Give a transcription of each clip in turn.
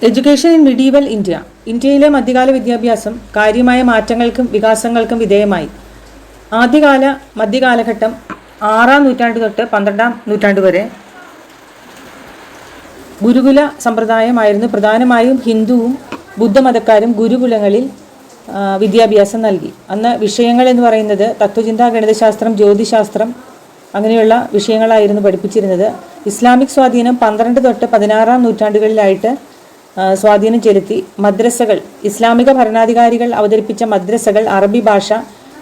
Education in medieval India. ഇന്ത്യയിലെ മധ്യകാല വിദ്യാഭ്യാസം കാര്യമായ മാറ്റങ്ങൾക്കും വികാസങ്ങൾക്കും വിധേയമായി. ആദ്യകാല മധ്യകാലഘട്ടം 6-ാം നൂറ്റാണ്ട് തൊട്ട് 12-ാം നൂറ്റാണ്ട് വരെ ഗുരുകുല സമ്പ്രദായമായിരുന്നു. പ്രധാനമായും ഹിന്ദുവും ബുദ്ധമതക്കാരും ഗുരുകുലങ്ങളിൽ വിദ്യാഭ്യാസം നൽകി. അന്ന് വിഷയങ്ങൾ എന്ന് പറയുന്നത് തത്വചിന്ത, ഗണിതശാസ്ത്രം, ജ്യോതിശാസ്ത്രം അങ്ങനെയുള്ള വിഷയങ്ങളായിരുന്നു പഠിപ്പിച്ചിരുന്നത്. ഇസ്ലാമിക് സ്വാധീനം 12 തൊട്ട് 16-ാം നൂറ്റാണ്ടുകളിലായിട്ട് സ്വാധീനം ചെലുത്തി. മദ്രസകൾ, ഇസ്ലാമിക ഭരണാധികാരികൾ അവതരിപ്പിച്ച മദ്രസകൾ അറബി ഭാഷ,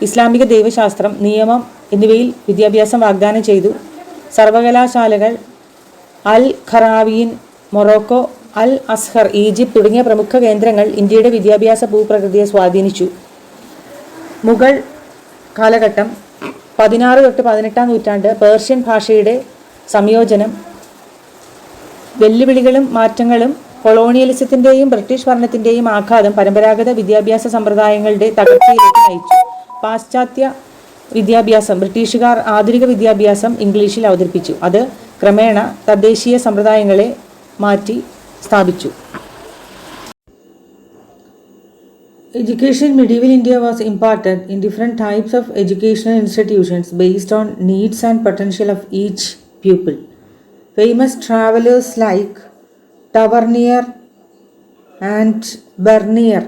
ഇസ്ലാമിക ദൈവശാസ്ത്രം, നിയമം എന്നിവയിൽ വിദ്യാഭ്യാസം വാഗ്ദാനം ചെയ്തു. സർവകലാശാലകൾ അൽ ഖറാവീൻ, മൊറോക്കോ, അൽ അസ്ഹർ, ഈജിപ്ത് തുടങ്ങിയ പ്രമുഖ കേന്ദ്രങ്ങൾ ഇന്ത്യയുടെ വിദ്യാഭ്യാസ ഭൂപ്രകൃതിയെ സ്വാധീനിച്ചു. മുഗൾ കാലഘട്ടം 16 തൊട്ട് 18-ാം നൂറ്റാണ്ട് പേർഷ്യൻ ഭാഷയുടെ സംയോജനം, വെല്ലുവിളികളും മാറ്റങ്ങളും, കൊളോണിയലിസത്തിൻ്റെയും ബ്രിട്ടീഷ് ഭരണത്തിൻ്റെയും ആഘാതം പരമ്പരാഗത വിദ്യാഭ്യാസ സമ്പ്രദായങ്ങളുടെ തകർച്ചയിലേക്ക് നയിച്ചു. പാശ്ചാത്യ വിദ്യാഭ്യാസം, ബ്രിട്ടീഷുകാർ ആധുനിക വിദ്യാഭ്യാസം ഇംഗ്ലീഷിൽ അവതരിപ്പിച്ചു. അത് ക്രമേണ തദ്ദേശീയ സമ്പ്രദായങ്ങളെ മാറ്റി സ്ഥാപിച്ചു. Education in medieval India was imparted in different types of educational institutions based on needs and potential of each pupil. Famous travelers like Tavernier and Bernier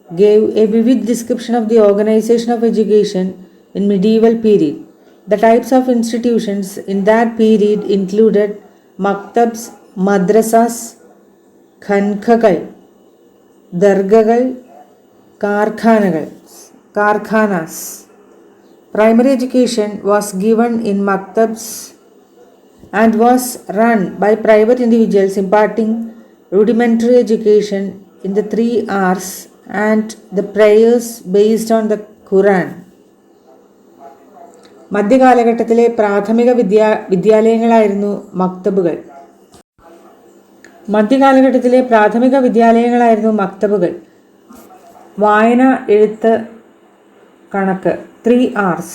gave a vivid description of the organization of education in medieval period. The types of institutions in that period included maktabs, madrasas, khankagal, dargagal, karkhanas. Primary education was given in maktabs and was run by private individuals imparting rudimentary education in the 3 hours and the prayers based on the Quran. മധ്യകാലഘട്ടത്തിലെ പ്രാഥമിക വിദ്യാലയങ്ങളായിരുന്നു മക്തബുകൾ. വായന, എഴുത്ത്, കണക്ക് 3 hours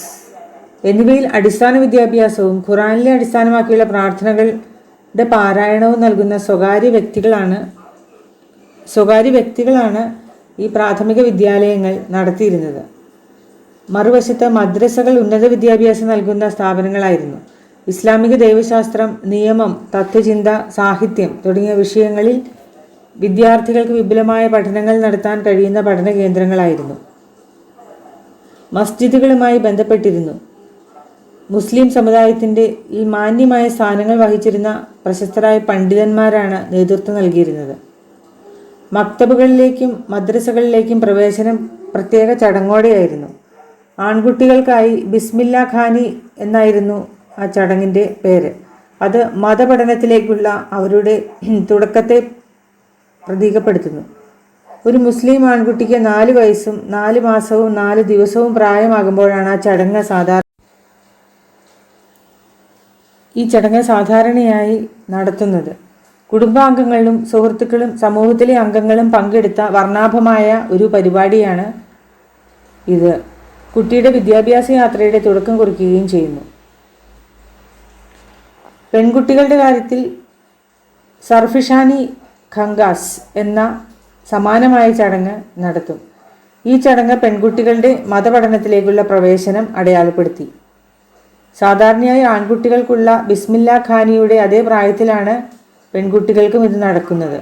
എന്നിവയിൽ അടിസ്ഥാന വിദ്യാഭ്യാസവും ഖുറാനിലെ അടിസ്ഥാനമാക്കിയുള്ള പ്രാർത്ഥനകളുടെ പാരായണവും നൽകുന്ന സ്വകാര്യ വ്യക്തികളാണ് ഈ പ്രാഥമിക വിദ്യാലയങ്ങൾ നടത്തിയിരുന്നത്. മറുവശത്ത് മദ്രസകൾ ഉന്നത വിദ്യാഭ്യാസം നൽകുന്ന സ്ഥാപനങ്ങളായിരുന്നു. ഇസ്ലാമിക ദൈവശാസ്ത്രം, നിയമം, തത്വചിന്ത, സാഹിത്യം തുടങ്ങിയ വിഷയങ്ങളിൽ വിദ്യാർത്ഥികൾക്ക് വിപുലമായ പഠനങ്ങൾ നടത്താൻ കഴിയുന്ന പഠന കേന്ദ്രങ്ങളായിരുന്നു. മസ്ജിദുകളുമായി ബന്ധപ്പെട്ടിരുന്നു. മുസ്ലിം സമുദായത്തിൻ്റെ ഈ മാന്യമായ സ്ഥാനങ്ങൾ വഹിച്ചിരുന്ന പ്രശസ്തരായ പണ്ഡിതന്മാരാണ് നേതൃത്വം നൽകിയിരുന്നത്. മക്തബുകളിലേക്കും മദ്രസകളിലേക്കും പ്രവേശനം പ്രത്യേക ചടങ്ങോടെയായിരുന്നു. ആൺകുട്ടികൾക്കായി ബിസ്മില്ല ഖാനി എന്നായിരുന്നു ആ ചടങ്ങിൻ്റെ പേര്. അത് മതപഠനത്തിലേക്കുള്ള അവരുടെ തുടക്കത്തെ പ്രതീകപ്പെടുത്തുന്നു. ഒരു മുസ്ലിം ആൺകുട്ടിക്ക് 4 വയസ്സും 4 മാസവും 4 ദിവസവും പ്രായമാകുമ്പോഴാണ് ഈ ചടങ്ങ് സാധാരണയായി നടത്തുന്നത്. കുടുംബാംഗങ്ങളും സുഹൃത്തുക്കളും സമൂഹത്തിലെ അംഗങ്ങളും പങ്കെടുത്ത വർണ്ണാഭമായ ഒരു പരിപാടിയാണ് ഇത്. കുട്ടിയുടെ വിദ്യാഭ്യാസ യാത്രയുടെ തുടക്കം കുറിക്കുകയും ചെയ്യുന്നു. പെൺകുട്ടികളുടെ കാര്യത്തിൽ സർഫിഷാനി ഖങ്കാസ് എന്ന സമാനമായ ചടങ്ങ് നടത്തും. ഈ ചടങ്ങ് പെൺകുട്ടികളുടെ മതപഠനത്തിലേക്കുള്ള പ്രവേശനം അടയാളപ്പെടുത്തി. സാധാരണയായി ആൺകുട്ടികൾക്കുള്ള ബിസ്മില്ല ഖാനിയുടെ അതേ പ്രായത്തിലാണ് പെൺകുട്ടികൾക്കും ഇത് നടക്കുന്നത്.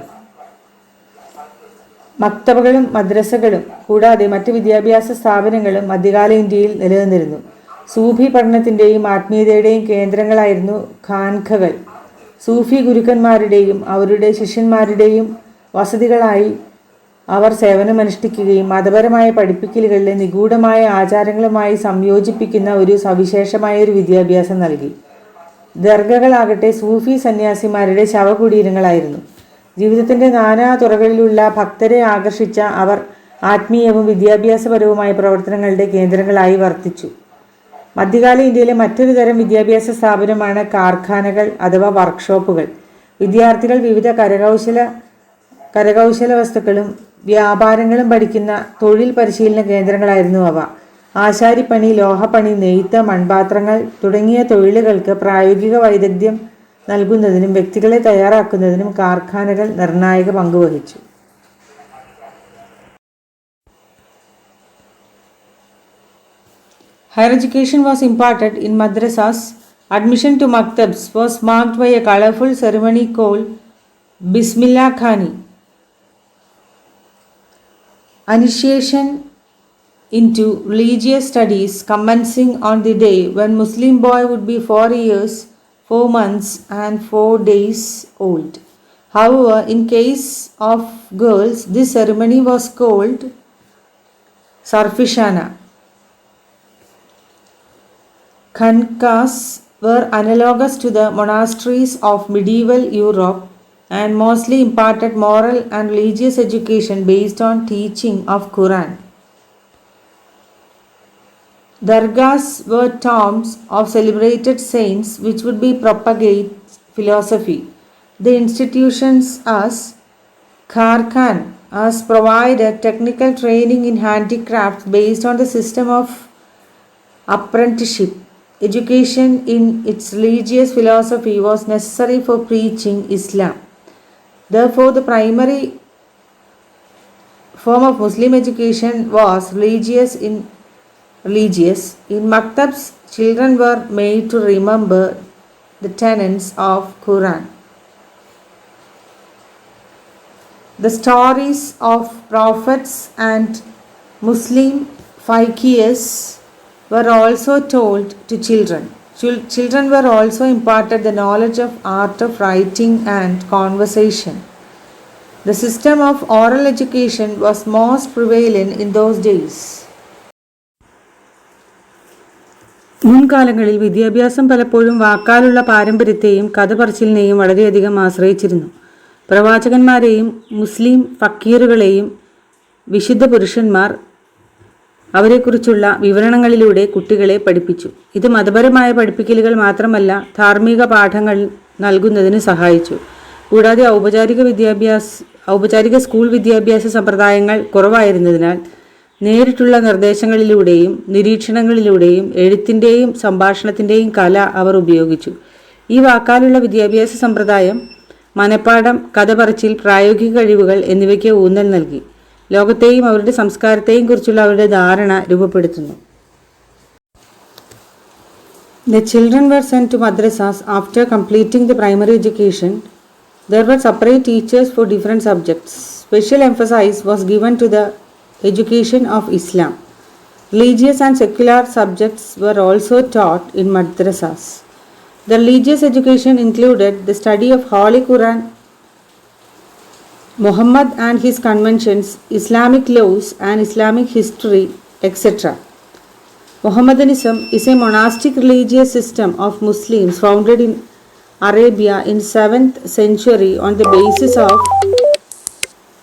മക്തബകളും മദ്രസകളും കൂടാതെ മറ്റ് വിദ്യാഭ്യാസ സ്ഥാപനങ്ങളും മധ്യകാല ഇന്ത്യയിൽ നിലനിന്നിരുന്നു. സൂഫി പഠനത്തിൻ്റെയും ആത്മീയതയുടെയും കേന്ദ്രങ്ങളായിരുന്നു ഖാൻഖകൾ. സൂഫി ഗുരുക്കന്മാരുടെയും അവരുടെ ശിഷ്യന്മാരുടെയും വസതികളായി അവർ സേവനമനുഷ്ഠിക്കുകയും മതപരമായ പഠിപ്പിക്കലുകളിലെ നിഗൂഢമായ ആചാരങ്ങളുമായി സംയോജിപ്പിക്കുന്ന ഒരു സവിശേഷമായ ഒരു വിദ്യാഭ്യാസം നൽകി. ദർഗകളാകട്ടെ സൂഫി സന്യാസിമാരുടെ ശവകുടീരങ്ങളായിരുന്നു. ജീവിതത്തിൻ്റെ നാനാ തുറകളിലുള്ള ഭക്തരെ ആകർഷിച്ച അവർ ആത്മീയവും വിദ്യാഭ്യാസപരവുമായ പ്രവർത്തനങ്ങളുടെ കേന്ദ്രങ്ങളായി വർത്തിച്ചു. മധ്യകാല ഇന്ത്യയിലെ മറ്റൊരു തരം വിദ്യാഭ്യാസ സ്ഥാപനമാണ് കാർഖാനകൾ അഥവാ വർക്ക്ഷോപ്പുകൾ. വിദ്യാർത്ഥികൾ വിവിധ കരകൗശല വസ്തുക്കളും വ്യാപാരങ്ങളും പഠിക്കുന്ന തൊഴിൽ പരിശീലന കേന്ദ്രങ്ങളായിരുന്നു അവ. ആശാരിപ്പണി, ലോഹപ്പണി, നെയ്ത്ത്, മൺപാത്രങ്ങൾ തുടങ്ങിയ തൊഴിലുകൾക്ക് പ്രായോഗിക വൈദഗ്ധ്യം നൽകുന്നതിനും വ്യക്തികളെ തയ്യാറാക്കുന്നതിനും കാർഖാനകൾ നിർണായക പങ്ക് വഹിച്ചു. Higher education was imparted in madrasas. Admission to maktabs was marked by a colorful ceremony called Bismillah Khani. Initiation into religious studies commencing on the day when Muslim boy would be 4 years, 4 months and 4 days old. However, in case of girls, this ceremony was called Sarfishana. Khankas were analogous to the monasteries of medieval Europe and mostly imparted moral and religious education based on teaching of Quran. Dargahs were tombs of celebrated saints which would be propagate philosophy. The institutions as Kharkhan has provided technical training in handicrafts based on the system of apprenticeship. Education in its religious philosophy was necessary for preaching Islam. Therefore, the primary form of Muslim education was religious. In maktabs, children were made to remember the tenets of Quran. The stories of prophets and Muslim faqirs were also told to children. Children were also imparted the knowledge of art of writing and conversation. The system of oral education was most prevalent in those days. മുൻകാലങ്ങളിൽ വിദ്യാഭ്യാസം പലപ്പോഴും വാക്കാലുള്ള പാരമ്പര്യത്തെയും കഥ പറച്ചിലിനെയും വളരെയധികം ആശ്രയിച്ചിരുന്നു. പ്രവാചകന്മാരെയും മുസ്ലിം ഫക്കീറുകളെയും വിശുദ്ധ പുരുഷന്മാർ അവരെക്കുറിച്ചുള്ള വിവരണങ്ങളിലൂടെ കുട്ടികളെ പഠിപ്പിച്ചു. ഇത് മതപരമായ പഠിപ്പിക്കലുകൾ മാത്രമല്ല, ധാർമ്മിക പാഠങ്ങൾ നൽകുന്നതിന് സഹായിച്ചു. കൂടാതെ ഔപചാരിക സ്കൂൾ വിദ്യാഭ്യാസ സമ്പ്രദായങ്ങൾ കുറവായിരുന്നതിനാൽ നേരിട്ടുള്ള നിർദ്ദേശങ്ങളിലൂടെയും നിരീക്ഷണങ്ങളിലൂടെയും എഴുത്തിൻ്റെയും സംഭാഷണത്തിൻ്റെയും കല അവർ ഉപയോഗിച്ചു. ഈ വാക്കാലുള്ള വിദ്യാഭ്യാസ സമ്പ്രദായം മനപ്പാഠം, കഥ പറച്ചിൽ, പ്രായോഗിക കഴിവുകൾ എന്നിവയ്ക്ക് ഊന്നൽ നൽകി. ലോകത്തെയും അവരുടെ സംസ്കാരത്തെയും കുറിച്ചുള്ള അവരുടെ ധാരണ രൂപപ്പെടുത്തുന്നു. The children were sent to madrasas after completing the primary education. There were separate teachers for different subjects. Special emphasis was given to the education of Islam. Religious and secular subjects were also taught in madrasas. The religious education included the study of Holy Quran, Muhammad and his conventions, Islamic laws and Islamic history, etc. Mohammedanism is a monastic religious system of Muslims founded in Arabia in 7th century on the basis of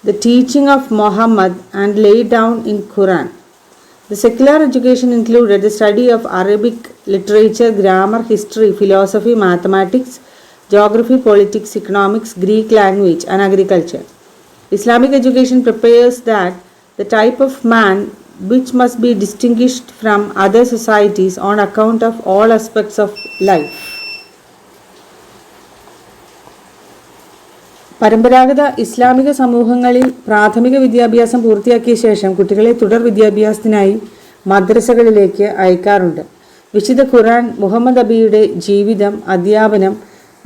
the teaching of Muhammad and laid down in Quran. The secular education included the study of Arabic literature, grammar, history, philosophy, mathematics, geography, politics, economics, Greek language and agriculture. Islamic education prepares that the type of man which must be distinguished from other societies on account of all aspects of life. പരമ്പരാഗത ഇസ്ലാമിക സമൂഹങ്ങളിൽ പ്രാഥമിക വിദ്യാഭ്യാസം പൂർത്തിയാക്കിയ ശേഷം കുട്ടികളെ തുടർ വിദ്യാഭ്യാസത്തിനായി മദ്രസകളിലേക്ക് അയക്കാറുണ്ട്. വിശുദ്ധ ഖുർആൻ, മുഹമ്മദ് നബിയുടെ ജീവിതം, അധ്യാപനം,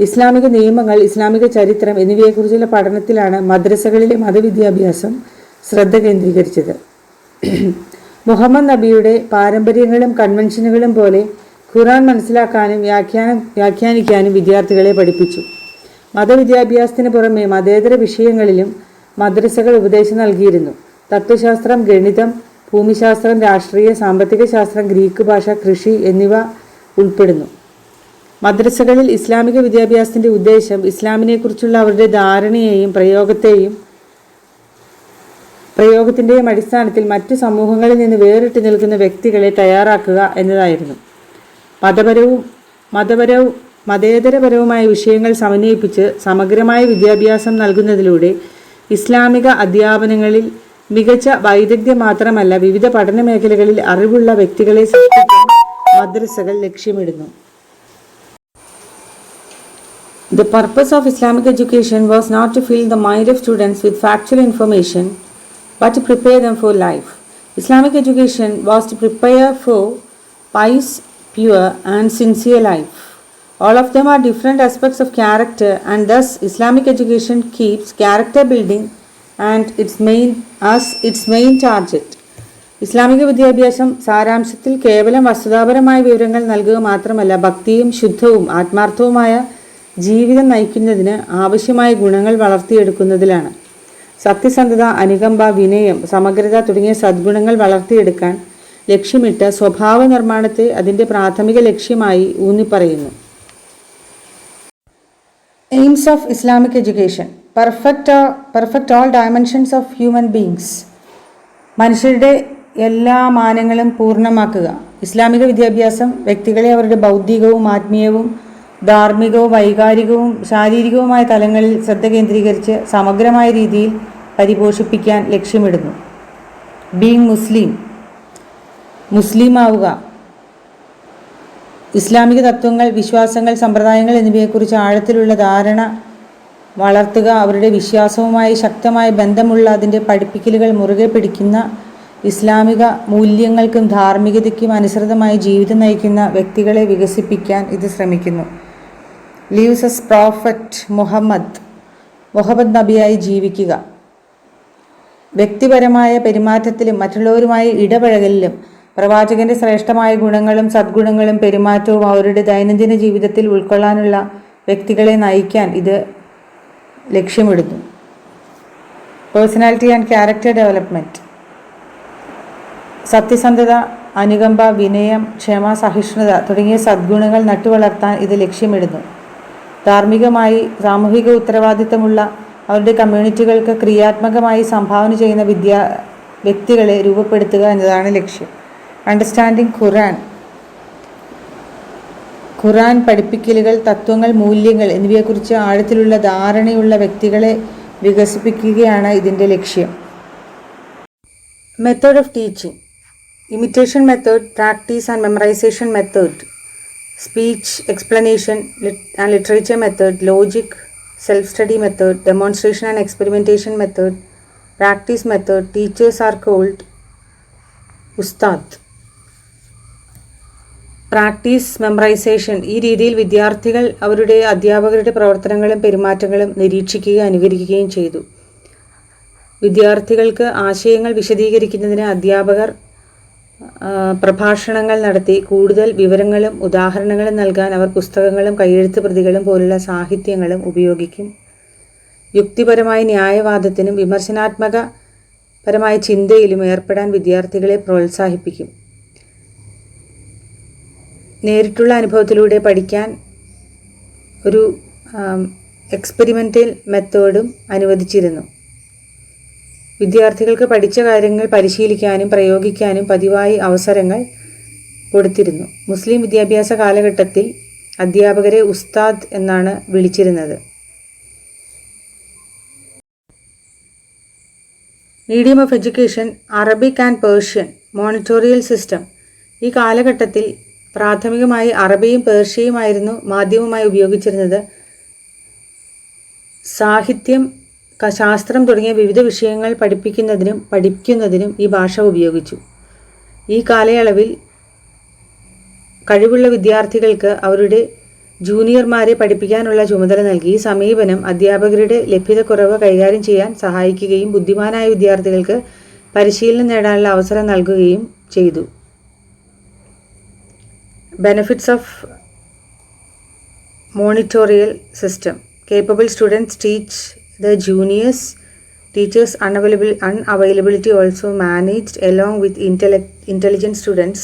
ഇസ്ലാമിക നിയമങ്ങൾ, ഇസ്ലാമിക ചരിത്രം എന്നിവയെക്കുറിച്ചുള്ള പഠനത്തിലാണ് മദ്രസകളിലെ മതവിദ്യാഭ്യാസം ശ്രദ്ധ കേന്ദ്രീകരിച്ചത്. മുഹമ്മദ് നബിയുടെ പാരമ്പര്യങ്ങളും കൺവെൻഷനുകളും പോലെ ഖുർആൻ മനസ്സിലാക്കാനും വ്യാഖ്യാനിക്കാനും വിദ്യാർത്ഥികളെ പഠിപ്പിച്ചു. മതവിദ്യാഭ്യാസത്തിന് പുറമെ മതേതര വിഷയങ്ങളിലും മദ്രസകൾ ഉപദേശം നൽകിയിരുന്നു. തത്വശാസ്ത്രം, ഗണിതം, ഭൂമിശാസ്ത്രം, രാഷ്ട്രീയ സാമ്പത്തിക ശാസ്ത്രം, ഗ്രീക്ക് ഭാഷ, കൃഷി എന്നിവ ഉൾപ്പെടുന്നു. മദ്രസകളിൽ ഇസ്ലാമിക വിദ്യാഭ്യാസത്തിൻ്റെ ഉദ്ദേശം ഇസ്ലാമിനെക്കുറിച്ചുള്ള അവരുടെ ധാരണയെയും പ്രയോഗത്തിൻ്റെയും അടിസ്ഥാനത്തിൽ മറ്റു സമൂഹങ്ങളിൽ നിന്ന് വേറിട്ട് നിൽക്കുന്ന വ്യക്തികളെ തയ്യാറാക്കുക എന്നതായിരുന്നു. മതേതരപരവുമായ വിഷയങ്ങൾ സമന്വയിപ്പിച്ച് സമഗ്രമായ വിദ്യാഭ്യാസം നൽകുന്നതിലൂടെ ഇസ്ലാമിക അധ്യാപനങ്ങളിൽ മികച്ച വൈദഗ്ധ്യം മാത്രമല്ല, വിവിധ പഠന മേഖലകളിൽ അറിവുള്ള വ്യക്തികളെ സൃഷ്ടിക്കാൻ മദ്രസകൾ ലക്ഷ്യമിടുന്നു. The purpose of Islamic education was not to fill the mind of students with factual information but to prepare them for life. Islamic education was to prepare for pious, pure, and sincere life. All of them are different aspects of character, and thus Islamic education keeps character building and its main target. ഇസ്ലാമിക വിദ്യാഭ്യാസം സാരാംശത്തിൽ കേവലം വസ്തുതാപരമായ വിവരങ്ങൾ നൽകുക മാത്രമല്ല, ഭക്തിയും ശുദ്ധവും ആത്മാർത്ഥവുമായ ജീവിതം നയിക്കുന്നതിന് ആവശ്യമായ ഗുണങ്ങൾ വളർത്തിയെടുക്കുന്നതിലാണ്. സത്യസന്ധത, അനുകമ്പ, വിനയം, സമഗ്രത തുടങ്ങിയ സദ്ഗുണങ്ങൾ വളർത്തിയെടുക്കാൻ ലക്ഷ്യമിട്ട് സ്വഭാവ നിർമ്മാണത്തെ അതിൻ്റെ പ്രാഥമിക ലക്ഷ്യമായി ഊന്നിപ്പറയുന്നു. Aims of Islamic education: perfect all dimensions of human beings. മനുഷ്യരുടെ എല്ലാ മാനങ്ങളും പൂർണ്ണമാക്കുക. ഇസ്ലാമിക വിദ്യാഭ്യാസം വ്യക്തികളെ അവരുടെ ബൗദ്ധികവും ആത്മീയവും ധാർമ്മികവും വൈകാരികവും ശാരീരികവുമായ തലങ്ങളിൽ ശ്രദ്ധ കേന്ദ്രീകരിച്ച് സമഗ്രമായ രീതിയിൽ പരിപോഷിപ്പിക്കാൻ ലക്ഷ്യമിടുന്നു. ബീങ് മുസ്ലിം ആവുക. ഇസ്ലാമിക തത്വങ്ങൾ, വിശ്വാസങ്ങൾ, സമ്പ്രദായങ്ങൾ എന്നിവയെക്കുറിച്ച് ആഴത്തിലുള്ള ധാരണ വളർത്തുക. അവരുടെ വിശ്വാസവുമായി ശക്തമായ ബന്ധമുള്ള അതിൻ്റെ പഠിപ്പിക്കലുകൾ മുറുകെ പിടിക്കുന്ന, ഇസ്ലാമിക മൂല്യങ്ങൾക്കും ധാർമ്മികതയ്ക്കും അനുസൃതമായി ജീവിതം നയിക്കുന്ന വ്യക്തികളെ വികസിപ്പിക്കാൻ ഇത് ശ്രമിക്കുന്നു. ലീവ്സ് എസ് പ്രോഫറ്റ് മുഹമ്മദ് നബിയായി ജീവിക്കുക. വ്യക്തിപരമായ പെരുമാറ്റത്തിലും മറ്റുള്ളവരുമായി ഇടപഴകലിലും പ്രവാചകന്റെ ശ്രേഷ്ഠമായ ഗുണങ്ങളും സദ്ഗുണങ്ങളും പെരുമാറ്റവും അവരുടെ ദൈനംദിന ജീവിതത്തിൽ ഉൾക്കൊള്ളാനുള്ള വ്യക്തികളെ നയിക്കാൻ ഇത് ലക്ഷ്യമിടുന്നു. പേഴ്സണാലിറ്റി ആൻഡ് ക്യാരക്ടർ ഡെവലപ്മെൻറ്റ്: സത്യസന്ധത, അനുകമ്പ, വിനയം, ക്ഷമ, സഹിഷ്ണുത തുടങ്ങിയ സദ്ഗുണങ്ങൾ നട്ടുവളർത്താൻ ഇത് ലക്ഷ്യമിടുന്നു. ധാർമ്മികമായി സാമൂഹിക ഉത്തരവാദിത്തമുള്ള അവരുടെ കമ്മ്യൂണിറ്റികൾക്ക് ക്രിയാത്മകമായി സംഭാവന ചെയ്യുന്ന വ്യക്തികളെ രൂപപ്പെടുത്തുക എന്നതാണ് ലക്ഷ്യം. അണ്ടർസ്റ്റാൻഡിംഗ് ഖുർആൻ പഠിപ്പിക്കലുകൾ, തത്വങ്ങൾ, മൂല്യങ്ങൾ എന്നിവയെക്കുറിച്ച് ആഴത്തിലുള്ള ധാരണയുള്ള വ്യക്തികളെ വികസിപ്പിക്കുകയാണ് ഇതിൻ്റെ ലക്ഷ്യം. Method of teaching: imitation method, practice and memorization method, speech, explanation and literature method, logic, self-study method, demonstration and experimentation method, practice method. Teachers are called ustad. Practice, memorisation: ഈ രീതിയിൽ വിദ്യാർത്ഥികൾ അവരുടെ അധ്യാപകരുടെ പ്രവർത്തനങ്ങളും പെരുമാറ്റങ്ങളും നിരീക്ഷിക്കുകയും അനുകരിക്കുകയും ചെയ്തു. വിദ്യാർത്ഥികൾക്ക് ആശയങ്ങൾ വിശദീകരിക്കുന്നതിന് അധ്യാപകർ പ്രഭാഷണങ്ങൾ നടത്തി. കൂടുതൽ വിവരങ്ങളും ഉദാഹരണങ്ങളും നൽകാൻ അവർ പുസ്തകങ്ങളും കയ്യെഴുത്ത് പ്രതികളും പോലുള്ള സാഹിത്യങ്ങളും ഉപയോഗിക്കും. യുക്തിപരമായ ന്യായവാദത്തിനും വിമർശനാത്മകപരമായ ചിന്തയിലും ഏർപ്പെടാൻ വിദ്യാർത്ഥികളെ പ്രോത്സാഹിപ്പിക്കും. നേരിട്ടുള്ള അനുഭവത്തിലൂടെ പഠിക്കാൻ ഒരു എക്സ്പെരിമെൻ്റൽ മെത്തേഡും അനുവദിച്ചിരുന്നു. വിദ്യാർത്ഥികൾക്ക് പഠിച്ച കാര്യങ്ങൾ പരിശീലിക്കാനും പ്രയോഗിക്കാനും പതിവായി അവസരങ്ങൾ കൊടുത്തിരുന്നു. മുസ്ലിം വിദ്യാഭ്യാസ കാലഘട്ടത്തിൽ അധ്യാപകരെ ഉസ്താദ് എന്നാണ് വിളിച്ചിരുന്നത്. Medium of education: Arabic and Persian. Monitorial system: ഈ കാലഘട്ടത്തിൽ പ്രാഥമികമായി അറബിയും പേർഷ്യയുമായിരുന്നു മാധ്യമമായി ഉപയോഗിച്ചിരുന്നത്. സാഹിത്യം, ശാസ്ത്രം തുടങ്ങിയ വിവിധ വിഷയങ്ങൾ പഠിക്കുന്നതിനും ഈ ഭാഷ ഉപയോഗിച്ചു. ഈ കാലയളവിൽ കഴിവുള്ള വിദ്യാർത്ഥികൾക്ക് അവരുടെ ജൂനിയർമാരെ പഠിപ്പിക്കാനുള്ള ചുമതല നൽകി. ഈ സമീപനം അധ്യാപകരുടെ ലഭ്യതക്കുറവ് കൈകാര്യം ചെയ്യാൻ സഹായിക്കുകയും ബുദ്ധിമാനായ വിദ്യാർത്ഥികൾക്ക് പരിശീലനം നേടാനുള്ള അവസരം നൽകുകയും ചെയ്തു. Benefits of monitorial system: capable students teach the juniors. Teachers' unavailability also managed along with intelligent students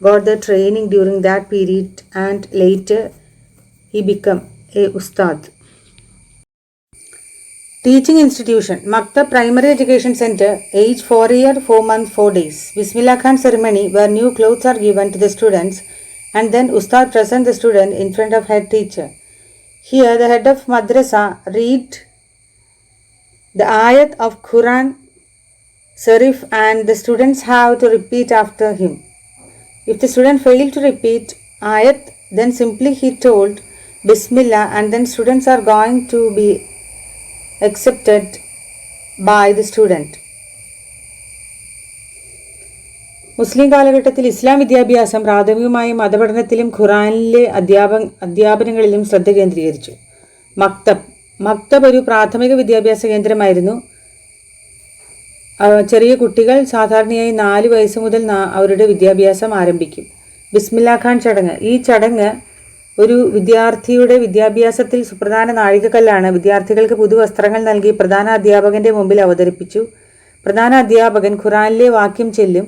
got the training during that period and later he became a ustad. Teaching institution: Maktab Primary Education Center, age 4 year 4 month 4 days. Bismillah Khan ceremony where new clothes are given to the students and then ustad present the student in front of head teacher. Here the head of madrasa read the ayat of Quran Sharif and the students have to repeat after him. If the student failed to repeat ayat, then simply he told Bismillah, and then students are going to be accepted by the student. മുസ്ലിം കാലഘട്ടത്തിൽ ഇസ്ലാം വിദ്യാഭ്യാസം പ്രാഥമികമായും മതപഠനത്തിലും ഖുറാനിലെ അധ്യാപനങ്ങളിലും ശ്രദ്ധ കേന്ദ്രീകരിച്ചു. മക്തബ് ഒരു പ്രാഥമിക വിദ്യാഭ്യാസ കേന്ദ്രമായിരുന്നു. ചെറിയ കുട്ടികൾ സാധാരണയായി 4 വയസ്സ് മുതൽ അവരുടെ വിദ്യാഭ്യാസം ആരംഭിക്കും. ബിസ്മില്ലാ ഖാൻ ചടങ്ങ്. ഈ ചടങ്ങ് ഒരു വിദ്യാർത്ഥിയുടെ വിദ്യാഭ്യാസത്തിൽ സുപ്രധാന നാഴികക്കല്ലാണ്. വിദ്യാർത്ഥികൾക്ക് പുതുവസ്ത്രങ്ങൾ നൽകി പ്രധാന അധ്യാപകന്റെ മുമ്പിൽ അവതരിപ്പിച്ചു. പ്രധാന അധ്യാപകൻ ഖുറാനിലെ വാക്യം ചൊല്ലും.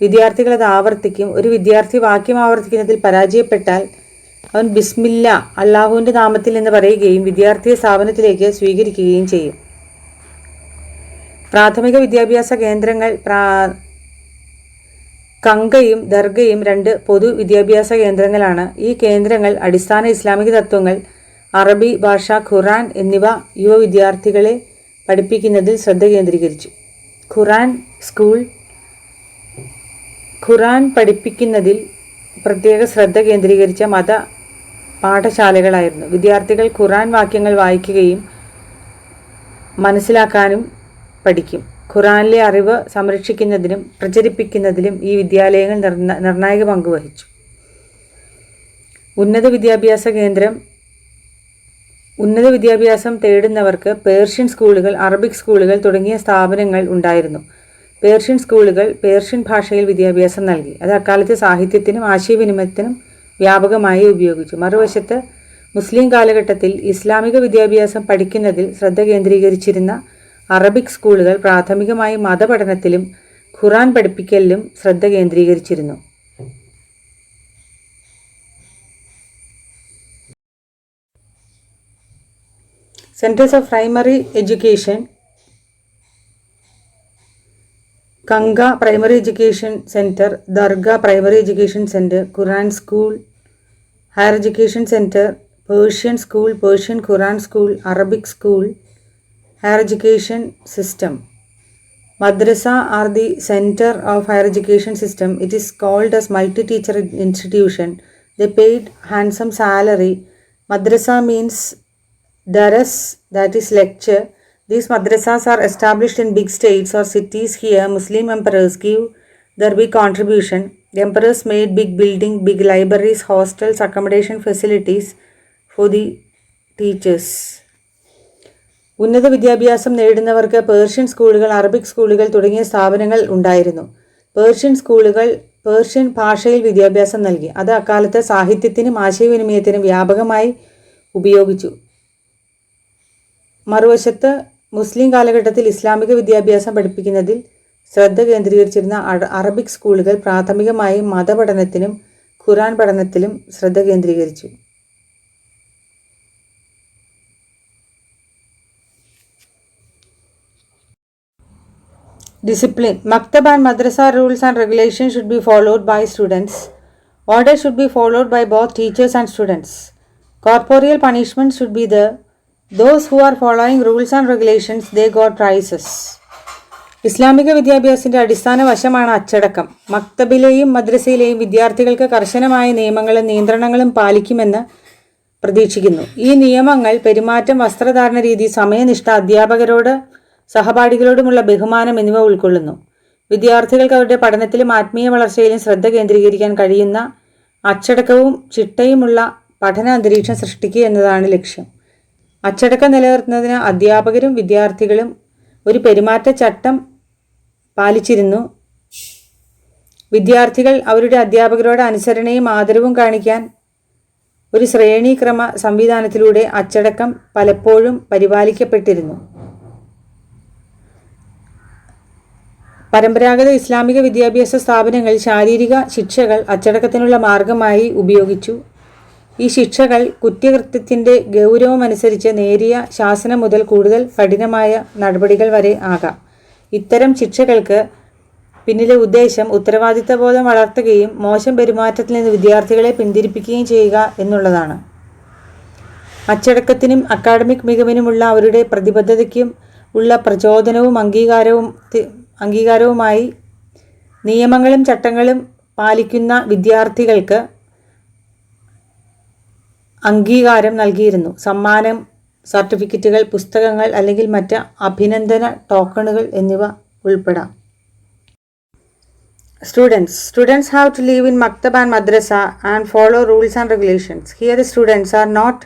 വിദ്യാർത്ഥികൾ അത് ആവർത്തിക്കും. ഒരു വിദ്യാർത്ഥി വാക്യം ആവർത്തിക്കുന്നതിൽ പരാജയപ്പെട്ടാൽ അവൻ ബിസ്മില്ല അള്ളാഹുവിൻ്റെ നാമത്തിൽ എന്ന് പറയുകയും വിദ്യാർത്ഥിയെ സ്ഥാപനത്തിലേക്ക് സ്വീകരിക്കുകയും ചെയ്യും. പ്രാഥമിക വിദ്യാഭ്യാസ കേന്ദ്രങ്ങൾ കങ്കയും ദർഗയും 2 പൊതു വിദ്യാഭ്യാസ കേന്ദ്രങ്ങളാണ്. ഈ കേന്ദ്രങ്ങൾ അടിസ്ഥാന ഇസ്ലാമിക തത്വങ്ങൾ, അറബി ഭാഷ, ഖുറാൻ എന്നിവ യുവ വിദ്യാർത്ഥികളെ പഠിപ്പിക്കുന്നതിൽ ശ്രദ്ധ കേന്ദ്രീകരിച്ചു. ഖുറാൻ പഠിപ്പിക്കുന്നതിൽ പ്രത്യേക ശ്രദ്ധ കേന്ദ്രീകരിച്ച മത പാഠശാലകളായിരുന്നു. വിദ്യാർത്ഥികൾ ഖുറാൻ വാക്യങ്ങൾ വായിക്കുകയും മനസ്സിലാക്കാനും പഠിക്കും. ഖുറാനിലെ അറിവ് സംരക്ഷിക്കുന്നതിനും പ്രചരിപ്പിക്കുന്നതിലും ഈ വിദ്യാലയങ്ങൾ നിർണായക പങ്ക് വഹിച്ചു. ഉന്നത വിദ്യാഭ്യാസം തേടുന്നവർക്ക് പേർഷ്യൻ സ്കൂളുകൾ, അറബിക് സ്കൂളുകൾ തുടങ്ങിയ സ്ഥാപനങ്ങൾ ഉണ്ടായിരുന്നു. പേർഷ്യൻ സ്കൂളുകൾ പേർഷ്യൻ ഭാഷയിൽ വിദ്യാഭ്യാസം നൽകി. അത് അക്കാലത്ത് സാഹിത്യത്തിനും ആശയവിനിമയത്തിനും വ്യാപകമായി ഉപയോഗിച്ചു. മറുവശത്ത് മുസ്ലിം കാലഘട്ടത്തിൽ ഇസ്ലാമിക വിദ്യാഭ്യാസം പഠിക്കുന്നതിൽ ശ്രദ്ധ കേന്ദ്രീകരിച്ചിരുന്ന അറബിക് സ്കൂളുകൾ പ്രാഥമികമായി മതപഠനത്തിലും ഖുറാൻ പഠിപ്പിക്കലിലും ശ്രദ്ധ കേന്ദ്രീകരിച്ചിരുന്നു. സെൻറ്റേഴ്സ് ഓഫ് പ്രൈമറി എഡ്യൂക്കേഷൻ: കങ്ക പ്രൈമറി എഡ്യൂക്കേഷൻ സെൻറ്റർ, ദർഗ primary education centre, Quran school, higher education centre, Persian school, Persian Quran school, Arabic school, higher education system. Madrasa are the center of higher education system. It is called as multi-teacher institution. They paid handsome salary. Madrasa means daras, that is lecture. These madrasas are established in big states or cities. Here Muslim emperors give their big contribution. The emperors made big building, big libraries, hostels, accommodation facilities for the teachers. ഉന്നത വിദ്യാഭ്യാസം നേടുന്നവർക്ക് Persian സ്കൂളുകൾ, Arabic സ്കൂളുകൾ തുടങ്ങിയ സ്ഥാപനങ്ങൾ ഉണ്ടായിരുന്നു. Persian സ്കൂളുകൾ Persian ഭാഷയിൽ വിദ്യാഭ്യാസം നൽകി. അത് അക്കാലത്ത് സാഹിത്യത്തിനും ആശയവിനിമയത്തിനും വ്യാപകമായി ഉപയോഗിച്ചു. മറുവശത്ത് മുസ്ലിം കാലഘട്ടത്തിൽ ഇസ്ലാമിക വിദ്യാഭ്യാസം പഠിപ്പിക്കുന്നതിൽ ശ്രദ്ധ കേന്ദ്രീകരിച്ചിരുന്ന അറബിക് സ്കൂളുകൾ പ്രാഥമികമായും മതപഠനത്തിനും ഖുറാൻ പഠനത്തിലും ശ്രദ്ധ കേന്ദ്രീകരിച്ചു. Discipline. Maktab and madrasa rules and regulations should be followed by students. Order should be followed by both teachers and students. Corporeal punishment should be there. Those who are following rules and regulations, they got prizes. ഇസ്ലാമിക വിദ്യാഭ്യാസത്തിന്റെ അടിസ്ഥാന വശമാണ് അച്ചടക്കം. മക്തബിലെയും മദ്രസയിലെയും വിദ്യാർത്ഥികൾക്ക് കർശനമായ നിയമങ്ങളും നിയന്ത്രണങ്ങളും പാലിക്കുമെന്ന് പ്രതീക്ഷിക്കുന്നു. ഈ നിയമങ്ങൾ പെരുമാറ്റം, വസ്ത്രധാരണ രീതി, സമയനിഷ്ഠ, അധ്യാപകരോട് സഹപാഠികളോടുമുള്ള ബഹുമാനം എന്നിവ ഉൾക്കൊള്ളുന്നു. വിദ്യാർത്ഥികൾക്ക് അവരുടെ പഠനത്തിലും ആത്മീയ വളർച്ചയിലും ശ്രദ്ധ കേന്ദ്രീകരിക്കാൻ കഴിയുന്ന അച്ചടക്കവും ചിട്ടയുമുള്ള പഠന അന്തരീക്ഷം സൃഷ്ടിക്കുക എന്നതാണ് ലക്ഷ്യം. അച്ചടക്കം നിലനിർത്തുന്നതിന് അധ്യാപകരും വിദ്യാർത്ഥികളും ഒരു പെരുമാറ്റച്ചട്ടം പാലിച്ചിരുന്നു. വിദ്യാർത്ഥികൾ അവരുടെ അധ്യാപകരോട് അനുസരണയും ആദരവും കാണിക്കാൻ ഒരു ശ്രേണീക്രമ സംവിധാനത്തിലൂടെ അച്ചടക്കം പലപ്പോഴും പരിപാലിക്കപ്പെട്ടിരുന്നു. പരമ്പരാഗത ഇസ്ലാമിക വിദ്യാഭ്യാസ സ്ഥാപനങ്ങൾ ശാരീരിക ശിക്ഷകൾ അച്ചടക്കത്തിനുള്ള മാർഗമായി ഉപയോഗിച്ചു. ഈ ശിക്ഷകൾ കുറ്റകൃത്യത്തിൻ്റെ ഗൗരവമനുസരിച്ച് നേരിയ ശാസനം മുതൽ കൂടുതൽ കഠിനമായ നടപടികൾ വരെ ആകാം. ഇത്തരം ശിക്ഷകൾക്ക് പിന്നിലെ ഉദ്ദേശം ഉത്തരവാദിത്തബോധം വളർത്തുകയും മോശം പെരുമാറ്റത്തിൽ നിന്ന് വിദ്യാർത്ഥികളെ പിന്തിരിപ്പിക്കുകയും ചെയ്യുക എന്നുള്ളതാണ്. അച്ചടക്കത്തിനും അക്കാഡമിക് മികവിനുമുള്ള അവരുടെ പ്രതിബദ്ധതയ്ക്കും ഉള്ള പ്രചോദനവും അംഗീകാരവുമായി നിയമങ്ങളും ചട്ടങ്ങളും പാലിക്കുന്ന വിദ്യാർത്ഥികൾക്ക് അംഗീകാരം നൽകിയിരുന്നു. സമ്മാനം, സർട്ടിഫിക്കറ്റുകൾ, പുസ്തകങ്ങൾ അല്ലെങ്കിൽ മറ്റ് അഭിനന്ദന ടോക്കണുകൾ എന്നിവ ഉൾപ്പെടാം. Students have to live in maktab and madrasa and follow rules and regulations. Here the students are not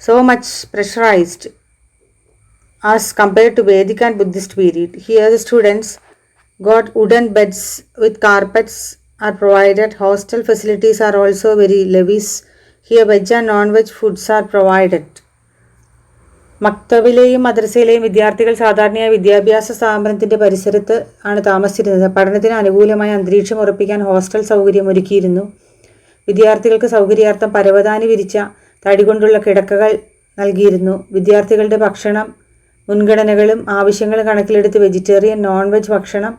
so much pressurized as compared to Vedic and Buddhist period. Here the students got wooden beds with carpets are provided. Hostel facilities are also very lavish. Here veg and non-veg foods are provided. മക്തബിലെയും മദ്രസയിലെയും വിദ്യാർത്ഥികൾ സാധാരണയായി വിദ്യാഭ്യാസ സ്ഥാപനത്തിൻ്റെ പരിസരത്ത് ആണ് താമസിച്ചിരുന്നത്. പഠനത്തിന് അനുകൂലമായ അന്തരീക്ഷം ഉറപ്പിക്കാൻ ഹോസ്റ്റൽ സൗകര്യം ഒരുക്കിയിരുന്നു. വിദ്യാർത്ഥികൾക്ക് സൗകര്യാർത്ഥം പരവതാനി വിരിച്ച തടി കൊണ്ടുള്ള കിടക്കകൾ നൽകിയിരുന്നു. വിദ്യാർത്ഥികളുടെ ഭക്ഷണം മുൻഗണനകളും ആവശ്യങ്ങളും കണക്കിലെടുത്ത് വെജിറ്റേറിയൻ, നോൺ വെജ് ഭക്ഷണം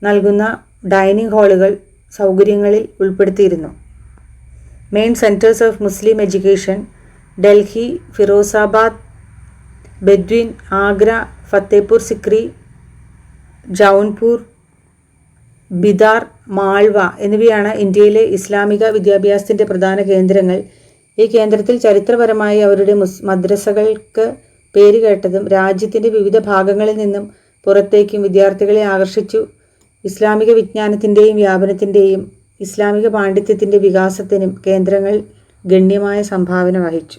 നൽകുന്ന ഡൈനിങ് ഹാളുകൾ സൗകര്യങ്ങളിൽ ഉൾപ്പെടുത്തിയിരുന്നു. Main centres of Muslim education: Delhi, Firozabad, Badaun, Agra, Fatehpur Sikri, Jaunpur, Bidar, Malwa എന്നിവയാണ് ഇന്ത്യയിലെ ഇസ്ലാമിക വിദ്യാഭ്യാസത്തിൻ്റെ പ്രധാന കേന്ദ്രങ്ങൾ. ഈ കേന്ദ്രത്തിൽ ചരിത്രപരമായി അവരുടെ മദ്രസകൾക്ക് പേരുകേട്ടതും രാജ്യത്തിൻ്റെ വിവിധ ഭാഗങ്ങളിൽ നിന്നും പുറത്തേക്കും വിദ്യാർത്ഥികളെ ആകർഷിച്ചു. ഇസ്ലാമിക വിജ്ഞാനത്തിൻ്റെയും വ്യാപനത്തിൻ്റെയും ഇസ്ലാമിക പാണ്ഡിത്യത്തിൻ്റെ വികാസത്തിനും കേന്ദ്രങ്ങൾ ഗണ്യമായ സംഭാവന വഹിച്ചു.